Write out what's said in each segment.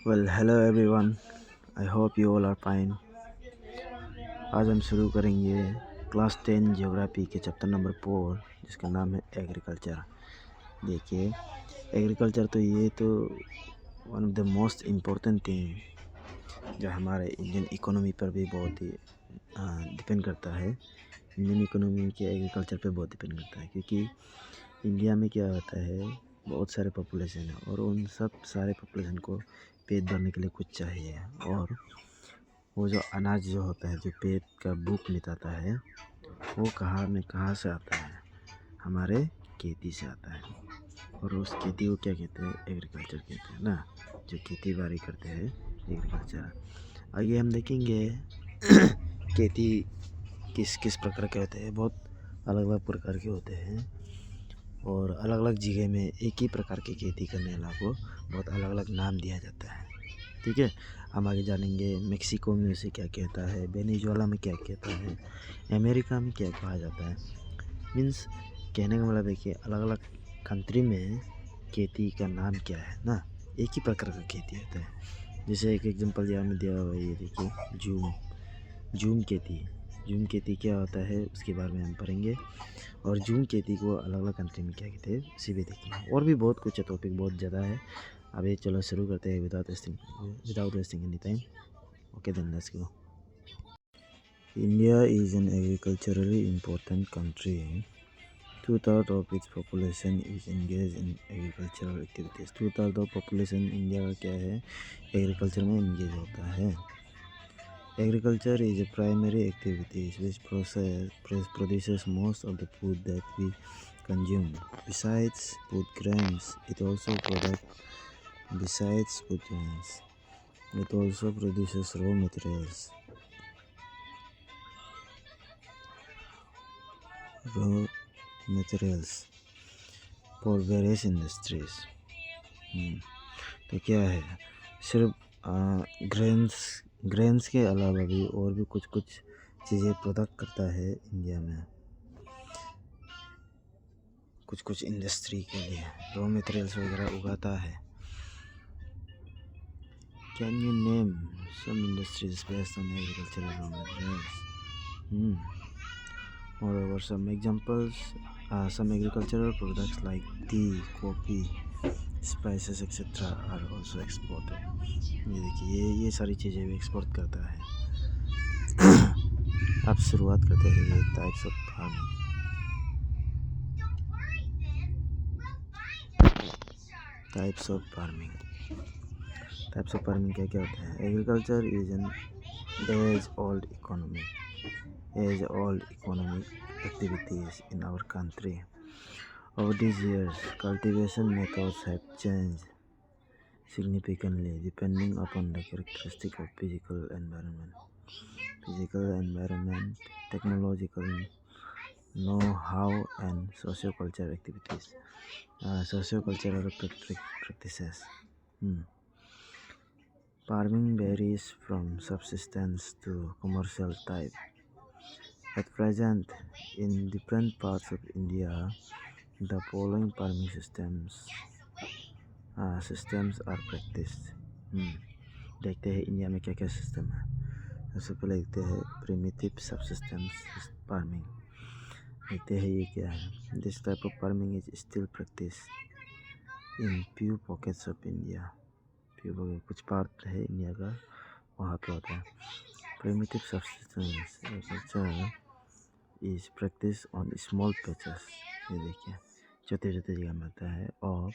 Well hello everyone, I hope you all are fine. आज हम शुरू करेंगे क्लास 10 ज्योग्राफी के चैप्टर नंबर 4 जिसका नाम है एग्रीकल्चर। देखिए, एग्रीकल्चर ये तो one of the most important thing जो हमारे इंडियन इकोनॉमी पर भी बहुत ही डिपेंड करता है। इंडियन इकोनॉमी के एग्रीकल्चर पे बहुत डिपेंड करता है, क्योंकि इंडिया में क्या होता है, बहुत सारे पॉपुलेशन है और उन सब सारे पॉपुलेशन को पेट भरने के लिए कुछ चाहिए। और वो जो अनाज जो होता है, जो पेट का भूख मिटाता है, वो कहाँ से आता है? हमारे खेती से आता है। और उस खेती को क्या कहते हैं? एग्रीकल्चर कहते हैं ना। जो खेती बाड़ी करते हैं, एग्रीकल्चर। आगे हम देखेंगे खेती किस किस प्रकार के होते हैं। बहुत अलग अलग प्रकार के होते हैं और अलग अलग जगह में एक ही प्रकार की खेती करने वाला को बहुत अलग अलग नाम दिया जाता है। ठीक है, हम आगे जानेंगे मेक्सिको में उसे क्या कहता है, वेनेजुएला में क्या कहता है, अमेरिका में क्या कहा जाता है। मीन्स कहने का मतलब है कि अलग अलग कंट्री में खेती का नाम क्या है ना। एक ही प्रकार का खेती होता है। जैसे एक एग्जांपल यहाँ में दिया हुआ है, ये देखिए, जूम जूम खेती क्या होता है उसके बारे में हम पढ़ेंगे। और जूम खेती को अलग अलग कंट्री में क्या कहते हैं उसी भी देखेंगे। और भी बहुत कुछ है, टॉपिक बहुत ज़्यादा है। अभी चलो शुरू करते हैं without wasting any time. Okay then let's go. India is an agriculturally important country. 2/3 of its population is engaged in agricultural activities. 2/3 of population India का क्या है, एग्रीकल्चर में इंगेज होता है। Agriculture is a primary activity which produces most of the food that we consume. Besides food grains, it also produces raw materials for various industries. तो क्या है, सिर्फ ग्रेन्स के अलावा भी और भी कुछ चीज़ें प्रोडक्ट करता है इंडिया में, कुछ इंडस्ट्री के लिए रॉ मटेरियल्स वगैरह उगाता है। Can you name some industries based on agricultural raw materials? Moreover, some agricultural products like tea, coffee, spices etc. are also exported. ये देखिए, ये सारी चीज़ें भी एक्सपोर्ट करता है। अब शुरुआत करते हैं ये types of farming. Types of farming क्या क्या होता है? Agriculture is an age old economic activities in our country. Over these years, cultivation methods have changed significantly depending upon the characteristic of physical environment, technological know-how, and socio-cultural activities. Socio-cultural practices. Farming varies from subsistence to commercial type. At present, in different parts of India, the following farming systems are practiced. देखते हैं India में क्या क्या system है। सबसे पहले देखते हैं प्रिमिटिव सबसिस्टेंस फार्मिंग। देखते हैं ये क्या है। This type of farming is still practice in few pockets of India. कुछ पार्ट है इंडिया का, वहाँ पे होता है। Primitive subsistence agriculture is practice on small patches. ये देखिए, छोटे छोटे जगह में होता है। और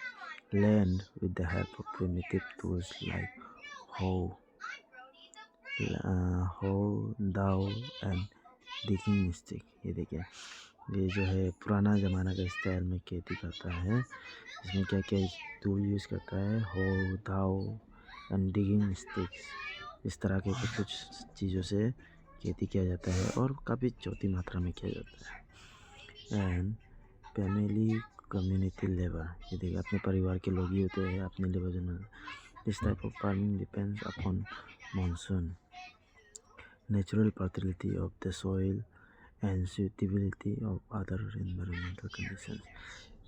land with the help of primitive tools like hoe, दाव एंड डिगिंग स्टिक। ये देखिए, ये जो है पुराना ज़माना का स्टाइल में खेती करता है। इसमें क्या क्या टूल यूज़ करता है? हो, दाव एंड डिगिंग स्टिक्स। इस तरह के कुछ चीज़ों से खेती किया जाता है और काफ़ी छोटी मात्रा में किया जाता है। And family community labour. ये देखिए, अपने परिवार के लोग ही होते हैं, अपने लेबर जो। This type of farming depends upon monsoon, natural fertility of the soil, and suitability of other environmental conditions.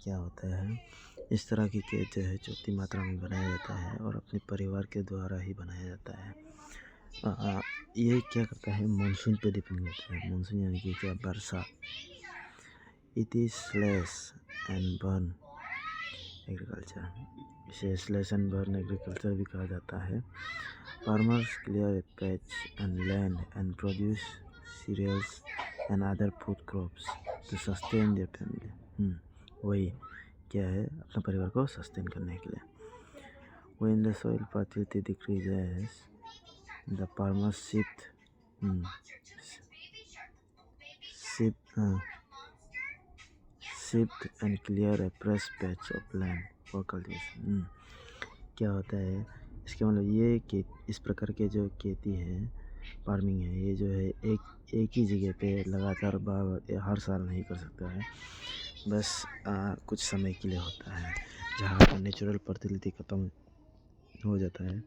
क्या होता है, इस तरह की केक जो है छोटी मात्रा में बनाया जाता है और अपने परिवार के द्वारा ही बनाया जाता है। ये क्या करता है, मानसून पे डिपेंड करता है। मानसून यानी कि क्या, बरसात। It is slash and burn agriculture, इसे स्लैश एंड बर्न एग्रीकल्चर भी कहा जाता है। Farmers clear a patch and land and produce cereals and other food crops to sustain their family. वही क्या है, अपने परिवार को सस्टेन करने के लिए। When the soil fertility decreases, the farmers shift and clear a fresh patch of land for cultivation। क्या होता है, इसके मतलब ये कि इस प्रकार के जो खेती है, फार्मिंग है, ये जो है एक ही जगह पे लगातार बार हर साल नहीं कर सकता है। बस कुछ समय के लिए होता है, जहाँ पर नेचुरल फर्टिलिटी ख़त्म हो जाता है,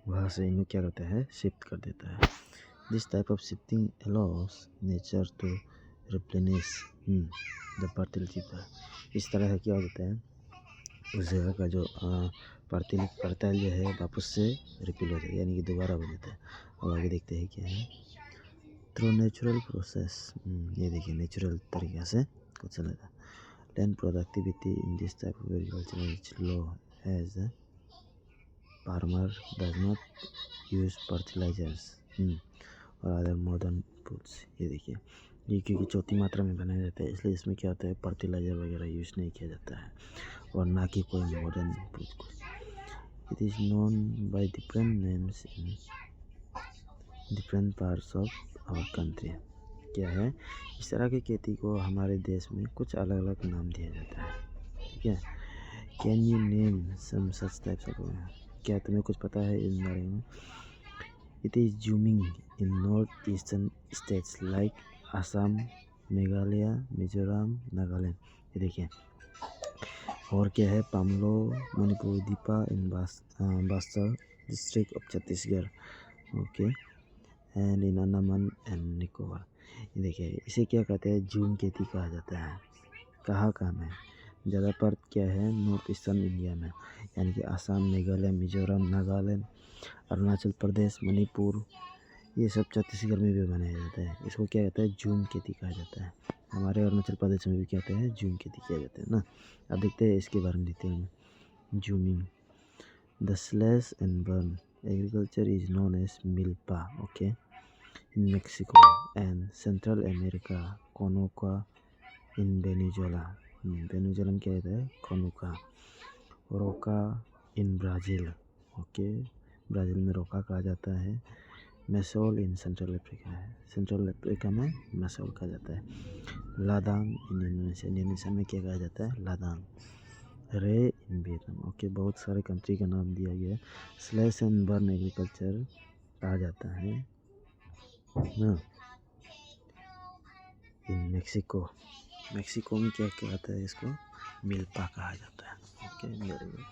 वहाँ से इन्हें क्या करता है, शिफ्ट कर देता है। This type of shifting allows nature to replenish the fertility. इस तरह से क्या होता है, उस जगह का जो फर्टाइल जो है वापस से रिपील हो जाता है, यानी कि दोबारा बन जाता है। और आगे देखते हैं क्या है, थ्रू नेचुरल प्रोसेस। ये देखिए, नेचुरल तरीक़ा से कुछ चलेगा। Land productivity in this type of agriculture is low as farmer does not use fertilizers और अदर मॉडर्न फूड्स। ये देखिए, ये क्योंकि छोटी मात्रा में बनाया जाता है, इसलिए इसमें क्या होता है, फर्टिलाइज़र वगैरह यूज़ नहीं किया जाता है, और ना कि कोई modern food. It is known by different names in different parts of our country. क्या है, इस तरह की खेती को हमारे देश में कुछ अलग अलग नाम दिया जाता है। ठीक है, can you name some such types of, क्या तुम्हें कुछ पता है इन बारे में? It is jhuming in north eastern states like Assam, Meghalaya, Mizoram, Nagaland. ये देखिए, और क्या है, Pamlou, Manipur, Deepa in Bastar district of Chhattisgarh. Okay, and in Andaman and Nicobar. ये देखिए, इसे क्या कहते हैं, जूम खेती कहा जाता है। कहाँ में, ज़्यादातर क्या है, नॉर्थ ईस्टर्न इंडिया में, यानी कि असम, मेघालय, मिजोरम, नागालैंड, अरुणाचल प्रदेश, मणिपुर, ये सब छत्तीसगढ़ में भी बनाया जाता है। इसको क्या कहता है, जूम खेती कहा जाता है। हमारे अरुणाचल प्रदेश में भी क्या कहते हैं, जूम खेती किया जाता है ना। अब देखते हैं इसके बारे में डिटेल में। Jhuming, the slash and burn agriculture is known as milpa, okay, in Mexico and Central America, conuco in Venezuela. Venezuela में क्या कहता है, कोनोका। रोका इन ब्राज़ील, ओके, ब्राज़ील में रोका कहा जाता है। मैसोल इन सेंट्रल अफ्रीका है, सेंट्रल अफ्रीका में मैसोल कहा जाता है। लादांग इन इंडोनेशिया, इंडोनेशिया में क्या कहा जाता है, लादांग। रे इन वियतनाम, ओके, बहुत सारे कंट्री का नाम दिया गया है। स्लैश एंड बर्न एग्रीकल्चर कहा जाता है ना। इन मेक्सिको, मेक्सिको में क्या कहता है, इसको मिल्पा कहा जाता है। Okay, very good.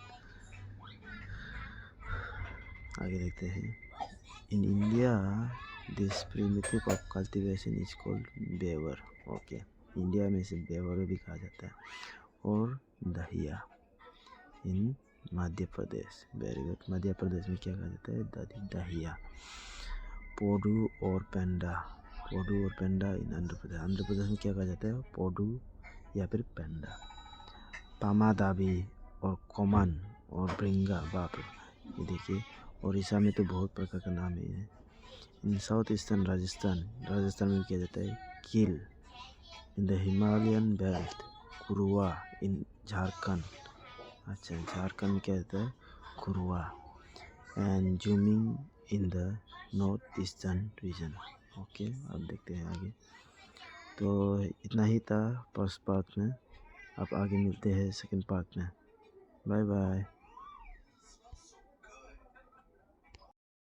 आगे देखते हैं। In India this primitive of cultivation is called Bewar, okay, India में इसे बेवर भी कहा जाता है। और Dahiya in Madhya Pradesh, very good, Madhya Pradesh में क्या कहा जाता है, दहिया। पोडू और पेंडा, पोडू और पेंडा इन आंध्र प्रदेश, आंध्र प्रदेश में क्या कहा जाता है, पोडू या फिर पेंडा। पामादाबी और कोमन और ब्रिंगा, बाप, ये देखिए, उड़ीसा में तो बहुत प्रकार का नाम है। In south eastern Rajasthan, Rajasthan में किया जाता है कील। In the Himalayan belt, Kurua in Jharkhand, अच्छा, झारखंड में क्या जाता है, Kurua. And jhuming in the north eastern region. Okay, अब देखते हैं आगे। तो इतना ही था फर्स्ट पार्ट में, अब आगे मिलते हैं सेकंड पार्ट में। Bye bye.